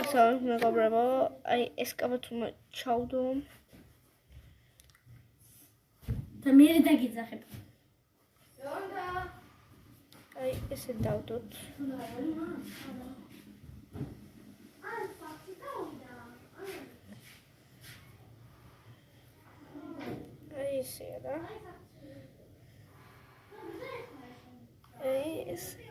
მოგესალმებით მეგობრებო, აი ეს კაბათ უნდა ჩავდო და მე დაგიძახებ. აი ესე დავდოთ. აი ესეა რა. აი ესე.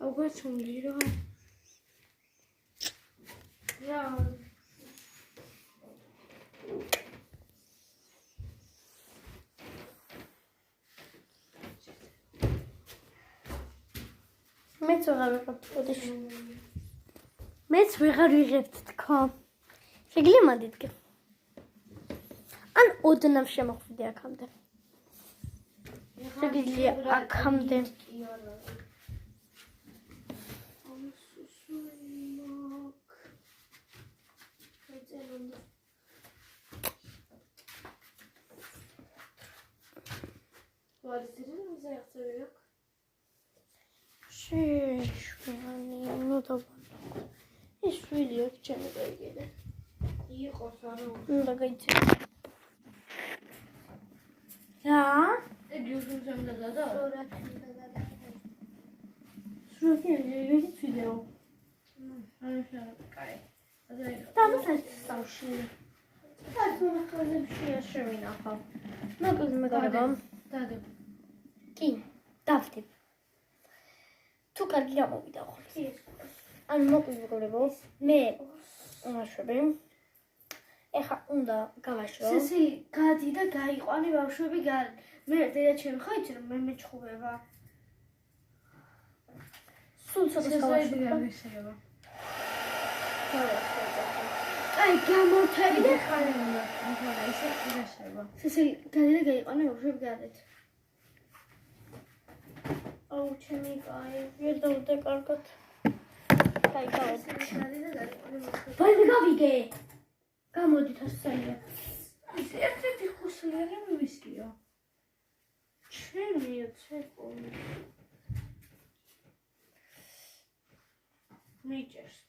Aga çomdiro. Ya. მეც ვეღარ ვიყავ პოდიში. მეც ვეღარ ვიღებთ თქო. შეგიძლია მანდიდგე. ან ოდნავ შემოხვიდე აქამდე. შეგიძლია აქამდე. შეშვანი, ну добре. ის შვილი აქ ჩემი გაიგე. იყოს არა. უნდა გაიცე. რა? ეგ YouTube-ზე დადა? სურათი ვიდეო ვიდეო. არა კაი. დავწერთ სავში. თუმცა შევინახავ. მოკლედ მეგობრებო, დადა. კი, დავდებ. თუ კარგი გამოვიდა ხოლმე. ან მოკლედ მეგობრებო, მე ვაშვები. ეხა უნდა გავაშრო. სესი გადი და გაიყვანი ბავშვები გარ. მე დედაჩემი ხო იცი რომ მე მეჩხუბება. სულ ცოტა გავაშრება. აი გამორთები და ხარი უნდა. ახლა ისე გაშება. სესი გადი და გაიყვანი ბავშვები გარეთ. აუ ჩემი კაი, ვიდოდე კარგად. კაი გავედი. გადი და გაიყვანი ბავშვები. ვაი გავიგე. გამოდით ასწავლია. ის ერთ-ერთი ხუსლიერი მივისკიო. ჩემია ცეკონი. მიჭერს.